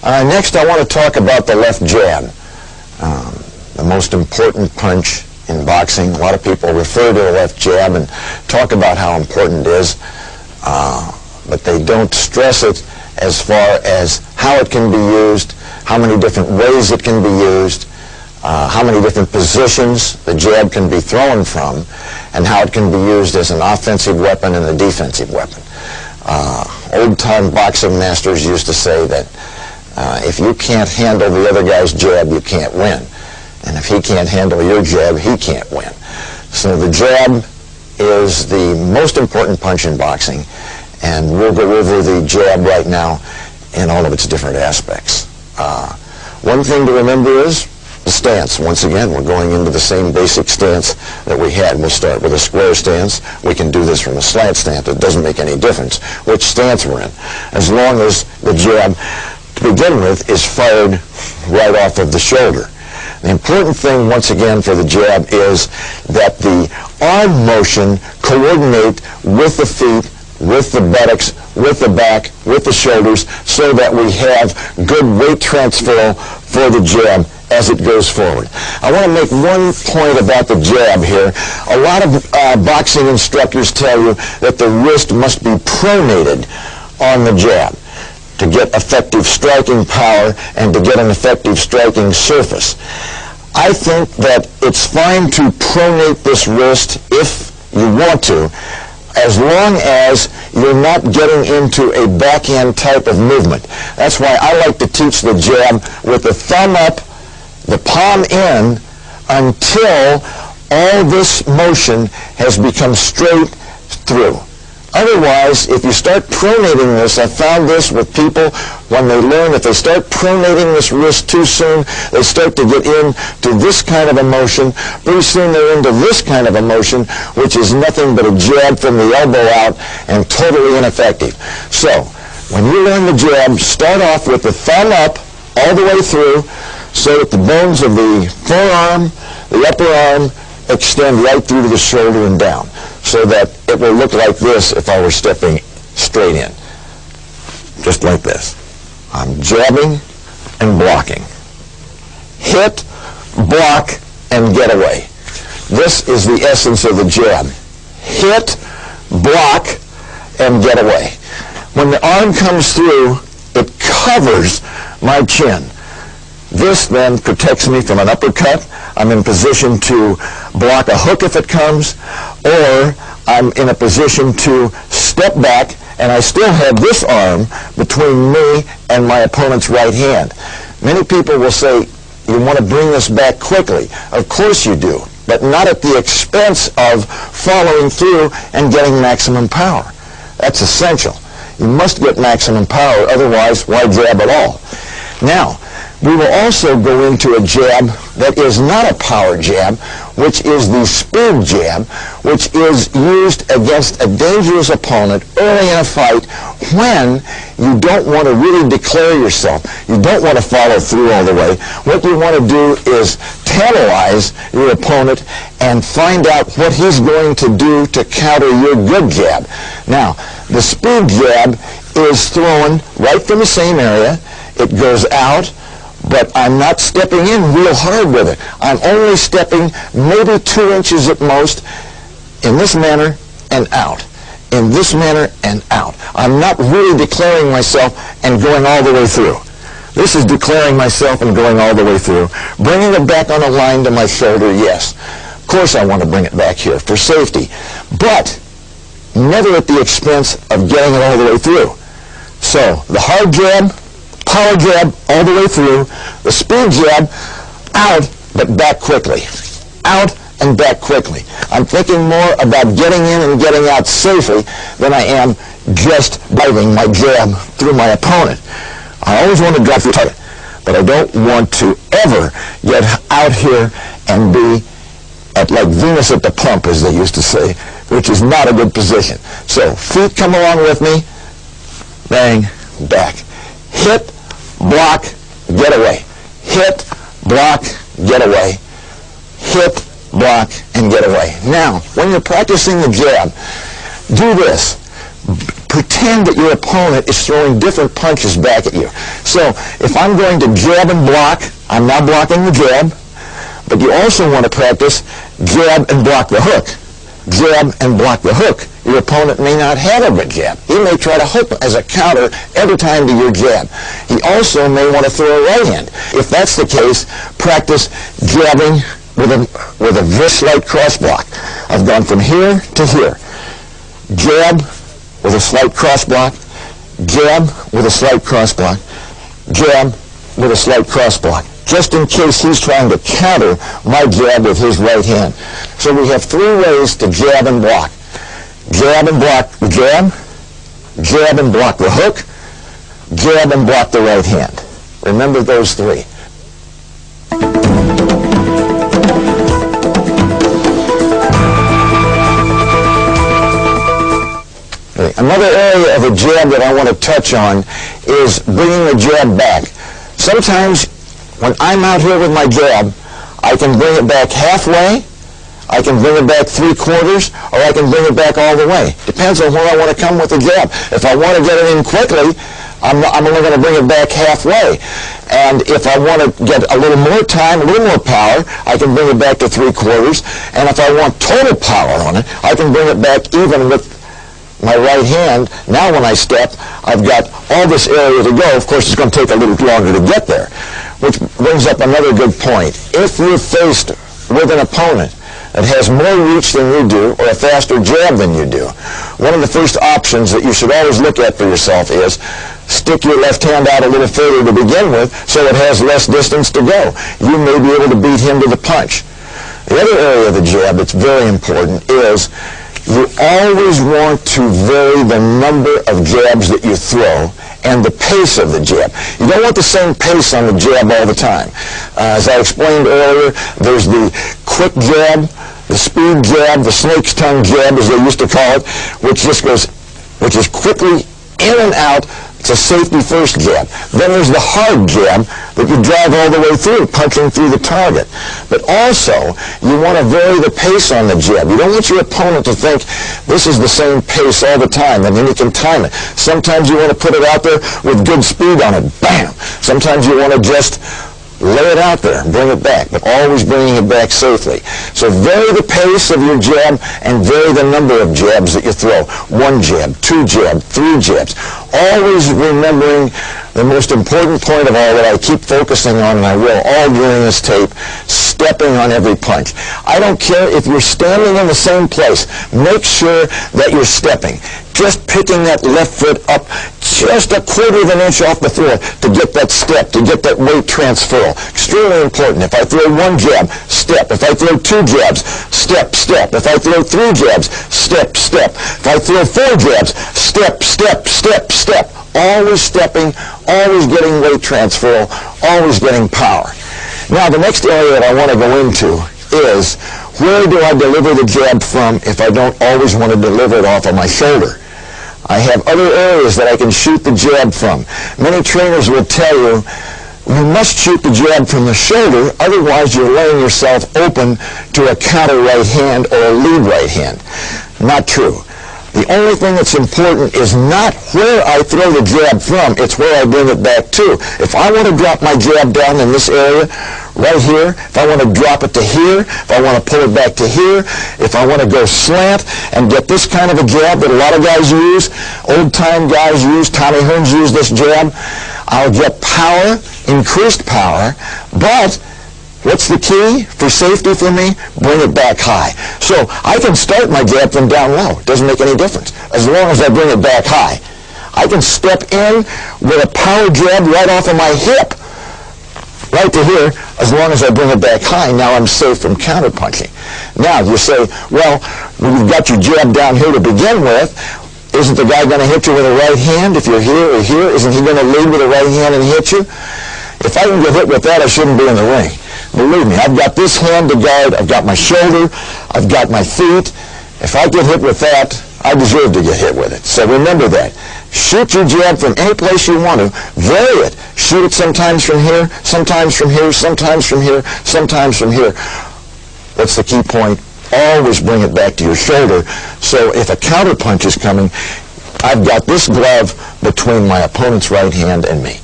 Next, I want to talk about the left jab, the most important punch in boxing. A lot of people refer to the left jab and talk about how important it is, but they don't stress it as far as how it can be used, how many different ways it can be used, how many different positions the jab can be thrown from, and how it can be used as an offensive weapon and a defensive weapon. Old-time boxing masters used to say that if you can't handle the other guy's jab, you can't win. And if he can't handle your jab, he can't win. So the jab is the most important punch in boxing, and we'll go over the jab right now in all of its different aspects. One thing to remember is the stance. Once again, we're going into the same basic stance that we had. We'll start with a square stance. We can do this from a slant stance. It doesn't make any difference which stance we're in, as long as the jab, to begin with, is fired right off of the shoulder. The important thing, once again, for the jab is that the arm motion coordinate with the feet, with the buttocks, with the back, with the shoulders, so that we have good weight transfer for the jab as it goes forward. I want to make one point about the jab here. A lot of boxing instructors tell you that the wrist must be pronated on the jab to get effective striking power and to get an effective striking surface. I think that it's fine to pronate this wrist if you want to, as long as you're not getting into a backhand type of movement. That's why I like to teach the jab with the thumb up, the palm in, until all this motion has become straight through. Otherwise, if you start pronating this, I found this with people when they learn, if they start pronating this wrist too soon, they start to get into this kind of a motion. Pretty soon they're into this kind of a motion, which is nothing but a jab from the elbow out and totally ineffective. So, when you learn the jab, start off with the thumb up all the way through so that the bones of the forearm, the upper arm, extend right through to the shoulder and down, so that it will look like this if I were stepping straight in. Just like this. I'm jabbing and blocking. Hit, block, and get away. This is the essence of the jab. Hit, block, and get away. When the arm comes through, it covers my chin. This then protects me from an uppercut. I'm in position to block a hook if it comes, or I'm in a position to step back, and I still have this arm between me and my opponent's right hand. Many people will say, you want to bring this back quickly. Of course you do, but not at the expense of following through and getting maximum power. That's essential. You must get maximum power, otherwise why jab at all? Now, we will also go into a jab that is not a power jab, which is the speed jab, which is used against a dangerous opponent early in a fight when you don't want to really declare yourself. You don't want to follow through all the way. What you want to do is tantalize your opponent and find out what he's going to do to counter your good jab. Now, the speed jab is thrown right from the same area. It goes out, but I'm not stepping in real hard with it. I'm only stepping maybe 2 inches at most in this manner and out. In this manner and out. I'm not really declaring myself and going all the way through. This is declaring myself and going all the way through. Bringing it back on a line to my shoulder, yes. Of course I want to bring it back here for safety, but never at the expense of getting it all the way through. So, the hard jab, power jab all the way through, the speed jab, out, but back quickly. Out and back quickly. I'm thinking more about getting in and getting out safely than I am just biting my jab through my opponent. I always want to drive through the target, but I don't want to ever get out here and be at like Venus at the pump, as they used to say, which is not a good position. So, feet come along with me, bang, back. Hit, block, get away. Hit, block, get away. Hit, block, and get away. Now, when you're practicing the jab, do this. pretend that your opponent is throwing different punches back at you. So if I'm going to jab and block, I'm now blocking the jab, but you also want to practice jab and block the hook. Jab and block the hook. Your opponent may not have a good jab. He may try to hook as a counter every time to your jab. He also may want to throw a right hand. If that's the case, practice jabbing with a very slight cross block. I've gone from here to here. Jab with a slight cross block. Jab with a slight cross block. Jab with a slight cross block, just in case he's trying to counter my jab with his right hand. So we have three ways to jab and block. Jab and block the jab, jab and block the hook, jab and block the right hand. Remember those three. Another area of a jab that I want to touch on is bringing the jab back. Sometimes when I'm out here with my jab, I can bring it back halfway, I can bring it back 3/4, or I can bring it back all the way. Depends on where I want to come with the jab. If I want to get it in quickly, I'm only going to bring it back halfway. And if I want to get a little more time, a little more power, I can bring it back to 3/4. And if I want total power on it, I can bring it back even with my right hand. Now when I step, I've got all this area to go. Of course, it's going to take a little longer to get there, which brings up another good point. If you're faced with an opponent that has more reach than you do or a faster jab than you do, one of the first options that you should always look at for yourself is stick your left hand out a little further to begin with so it has less distance to go. You may be able to beat him to the punch. The other area of the jab that's very important is you always want to vary the number of jabs that you throw and the pace of the jab. You don't want the same pace on the jab all the time. As I explained earlier, there's the quick jab, the speed jab, the snake's tongue jab, as they used to call it, which is quickly in and out. It's a safety first jab. Then there's the hard jab that you drive all the way through, punching through the target. But also, you want to vary the pace on the jab. You don't want your opponent to think this is the same pace all the time, and then you can time it. Sometimes you want to put it out there with good speed on it. Bam! Sometimes you want to just lay it out there and bring it back, but always bringing it back safely. So vary the pace of your jab and vary the number of jabs that you throw. 1 jab, 2 jab, 3 jabs. Always remembering the most important point of all that I keep focusing on, and I will all during this tape, stepping on every punch. I don't care if you're standing in the same place. Make sure that you're stepping. Just picking that left foot up just a 1/4 of an inch off the floor to get that step, to get that weight transfer. Extremely important. If I throw 1 jab, step. If I throw 2 jabs, step, step. If I throw 3 jabs, step, step. If I throw 4 jabs, step, step, step, step. Always stepping, always getting weight transfer, always getting power. Now, the next area that I want to go into is where do I deliver the jab from if I don't always want to deliver it off of my shoulder? I have other areas that I can shoot the jab from. Many trainers will tell you, you must shoot the jab from the shoulder, otherwise you're laying yourself open to a counter right hand or a lead right hand. Not true. The only thing that's important is not where I throw the jab from, it's where I bring it back to. If I want to drop my jab down in this area, right here, if I want to drop it to here, if I want to pull it back to here, if I want to go slant and get this kind of a jab that a lot of guys use, old-time guys use, Tommy Hearns used this jab, I'll get power, increased power, but what's the key for safety for me? Bring it back high. So I can start my jab from down low. It doesn't make any difference as long as I bring it back high. I can step in with a power jab right off of my hip, right to here, as long as I bring it back high. Now I'm safe from counterpunching. Now you say, well, when you've got your jab down here to begin with, isn't the guy going to hit you with a right hand if you're here or here? Isn't he going to lead with a right hand and hit you? If I can get hit with that, I shouldn't be in the ring. Believe me, I've got this hand to guard, I've got my shoulder, I've got my feet. If I get hit with that, I deserve to get hit with it. So remember that. Shoot your jab from any place you want to. Vary it. Shoot it sometimes from here, sometimes from here, sometimes from here, sometimes from here. That's the key point. Always bring it back to your shoulder. So if a counter punch is coming, I've got this glove between my opponent's right hand and me.